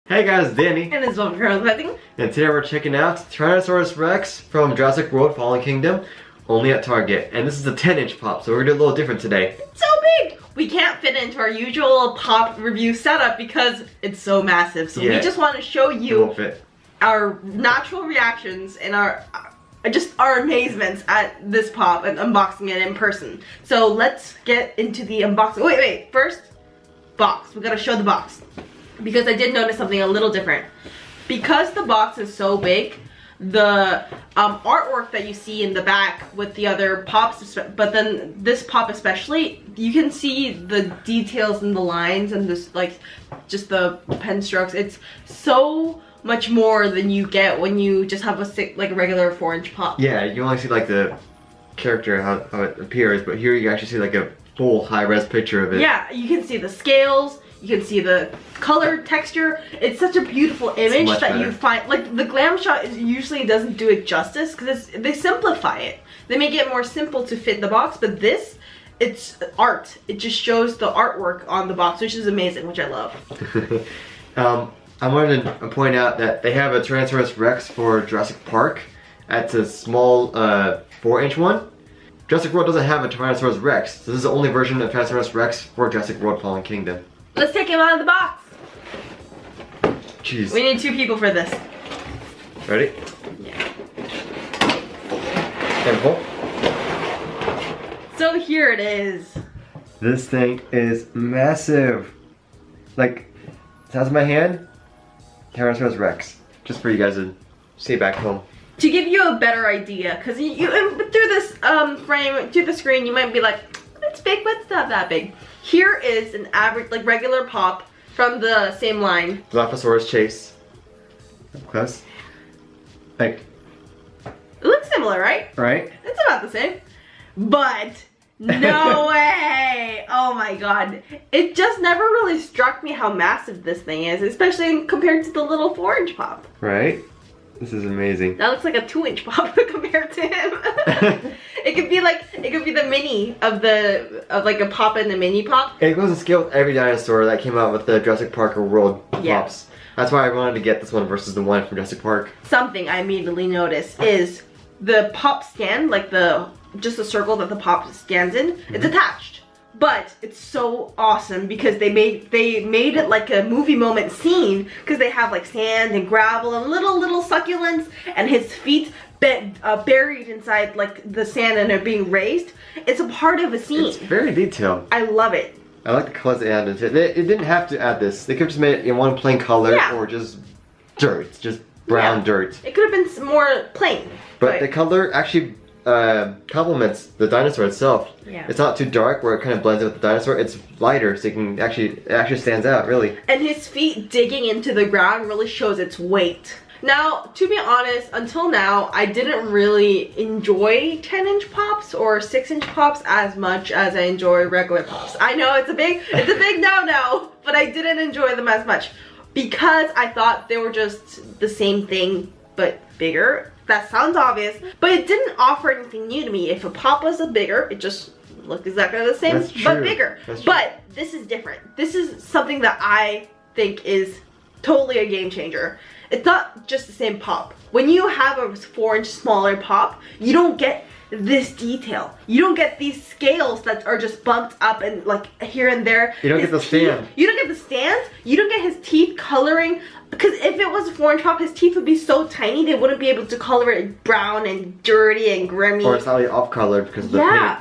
Hey guys, Danny. And it's Margaret-Ann. And today we're checking out Tyrannosaurus Rex from Jurassic World Fallen Kingdom, only at Target. And this is a 10-inch pop, so we're gonna do a little different today. It's so big! We can't fit into our usual pop review setup because it's so massive. So we just want to show you our natural reactions and our amazements at this pop and unboxing it in person. So let's get into the unboxing. Wait, first, box. We gotta show the box. Because I did notice something a little different. Because the box is so big, the artwork that you see in the back with the other pops, but then this pop especially, you can see the details in the lines and this, like, just the pen strokes. It's so much more than you get when you just have a regular 4-inch pop. Yeah, you only see like the character, how it appears, but here you actually see like a full high-res picture of it. Yeah, you can see the scales. You can see the color, texture. It's such a beautiful image that you find, like, the glam shot usually doesn't do it justice because they simplify it. They make it more simple to fit the box, but this, it's art. It just shows the artwork on the box, which is amazing, which I love. I wanted to point out that they have a Tyrannosaurus Rex for Jurassic Park. That's a small 4-inch one. Jurassic World doesn't have a Tyrannosaurus Rex, so this is the only version of Tyrannosaurus Rex for Jurassic World Fallen Kingdom. Let's take him out of the box. Jeez. We need 2 people for this. Ready? Yeah. Careful. So here it is. This thing is massive. Like, size of my hand, Tyrannosaurus Rex. Just for you guys to see back home. To give you a better idea, because through this frame, through the screen, you might be like, it's big, but it's not that big. Here is an average, like, regular pop from the same line. Dilophosaurus Chase. Up close. Like, it looks similar, right? Right? It's about the same. But no way! Oh my god. It just never really struck me how massive this thing is, especially compared to the little 4-inch pop. Right? This is amazing. That looks like a 2-inch pop compared to him. It could be the mini of like a pop and a mini pop. It goes in scale with every dinosaur that came out with the Jurassic Park or World pops. That's why I wanted to get this one versus the one from Jurassic Park. Something I immediately noticed is the pop stand, like just the circle that the pop stands in, it's attached. But it's so awesome because they made it like a movie moment scene because they have like sand and gravel and little succulents and his feet buried inside like the sand and are being raised. It's a part of a scene. It's very detailed. I love it. I like the colors they added. It didn't have to add this. They could have just made it in one plain color or just dirt, just brown dirt. It could have been more plain. But the color actually complements the dinosaur itself. Yeah. It's not too dark where it kind of blends in with the dinosaur. It's lighter, so it actually stands out, really. And his feet digging into the ground really shows its weight. Now, to be honest, until now, I didn't really enjoy 10-inch pops or 6-inch pops as much as I enjoy regular pops. I know it's a big no-no, but I didn't enjoy them as much because I thought they were just the same thing but bigger. That sounds obvious, but it didn't offer anything new to me. If a pop was bigger, it just looked exactly the same, but bigger. But this is different. This is something that I think is totally a game changer. It's not just the same pop. When you have a 4-inch smaller pop, you don't get this detail. You don't get these scales that are just bumped up and like here and there. You don't get the stand. You don't get the stand. You don't get his teeth coloring. Because if it was a 4-inch pop, his teeth would be so tiny they wouldn't be able to color it brown and dirty and grimy. Or it's slightly off-colored because of the paint.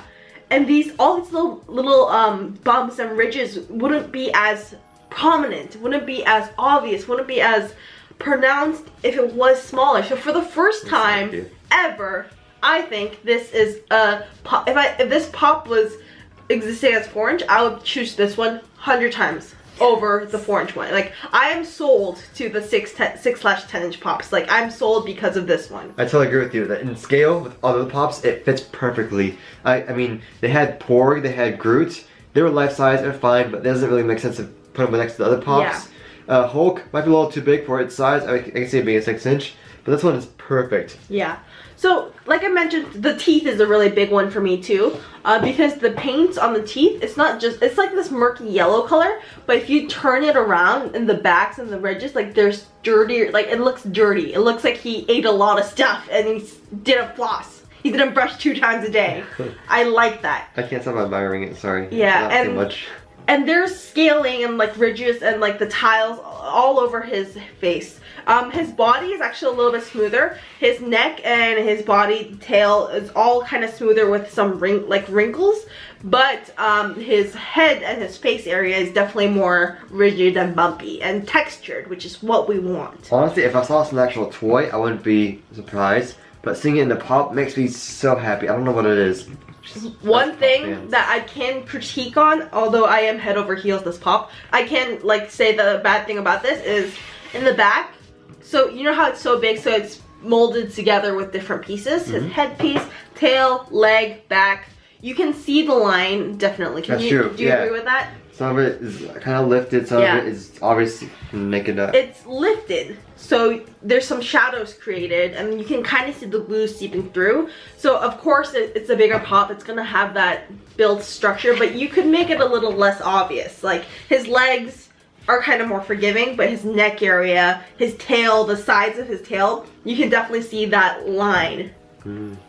And all these little bumps and ridges wouldn't be as prominent, wouldn't be as obvious, wouldn't be as pronounced if it was smaller. So for the first time ever, I think this is a pop. If this pop was existing as 4-inch, I would choose this one 100 times over the 4-inch one. Like, I am sold to the 6/10-inch pops. Like, I'm sold because of this one. I totally agree with you that in scale with other pops, it fits perfectly. I mean, they had Porg, they had Groot. They were life size, they're fine, but it doesn't really make sense to put them next to the other pops. Hulk might be a little too big for its size. I can see it being a 6-inch, but this one is perfect. Yeah. So, like I mentioned, the teeth is a really big one for me too, because the paint on the teeth, it's not just, it's like this murky yellow color, but if you turn it around in the backs and the ridges, like there's dirty, like it looks dirty. It looks like he ate a lot of stuff and he didn't floss. He didn't brush 2 times a day. I like that. I can't stop admiring it, sorry. Yeah, not too much. And there's scaling and like ridges and like the tiles all over his face. His body is actually a little bit smoother. His neck and his body tail is all kind of smoother with some wrinkles. But his head and his face area is definitely more rigid and bumpy and textured, which is what we want. Honestly, if I saw this in an actual toy, I wouldn't be surprised. But seeing it in the pop makes me so happy. I don't know what it is. One thing that I can critique on, although I am head over heels this pop, I can like say the bad thing about this is in the back. So you know how it's so big, so it's molded together with different pieces. His headpiece, tail, leg, back. You can see the line definitely. That's true. Do you agree with that? Some of it is kind of lifted, some of it is obviously naked up. It's lifted, so there's some shadows created, and you can kind of see the glue seeping through. So of course it's a bigger pop, it's gonna have that built structure, but you could make it a little less obvious. Like his legs are kind of more forgiving, but his neck area, his tail, the sides of his tail, you can definitely see that line.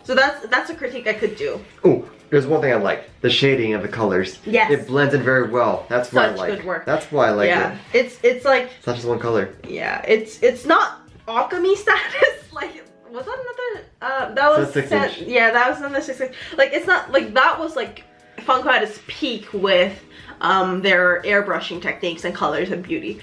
So that's a critique I could do. Oh, there's one thing I like: the shading of the colors. Yes. It blends in very well. That's what I like. Good work. That's why I like it. It's like it's not just one color. Yeah, it's not alchemy status. Like was that another? That was 6-inch. Yeah, that was another 6-inch. Like it's not like that was like Funko at its peak with their airbrushing techniques and colors and beauty.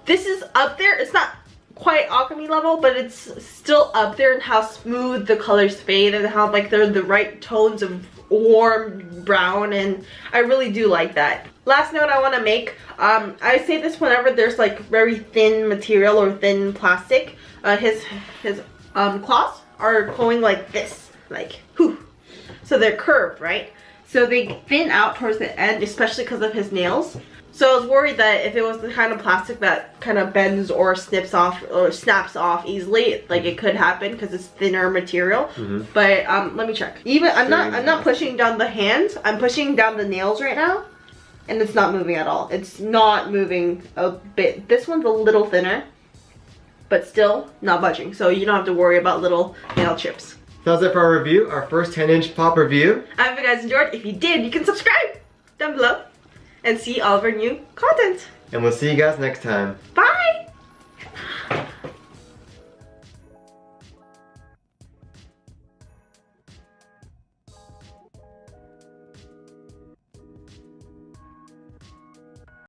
This is up there. It's not quite alchemy level, but it's still up there in how smooth the colors fade and how like they're the right tones of warm brown, and I really do like that. Last note I want to make, I say this whenever there's like very thin material or thin plastic. His claws are going like this, like whew. So they're curved, right? So they thin out towards the end, especially because of his nails. So I was worried that if it was the kind of plastic that kind of bends or snips off or snaps off easily, like it could happen because it's thinner material. But let me check. Even I'm not pushing down the hands. I'm pushing down the nails right now, and it's not moving at all. It's not moving a bit. This one's a little thinner, but still not budging. So you don't have to worry about little nail chips. That's it for our review, our first 10-inch pop review. I hope you guys enjoyed. If you did, you can subscribe down below and see all of our new content. And we'll see you guys next time. Bye!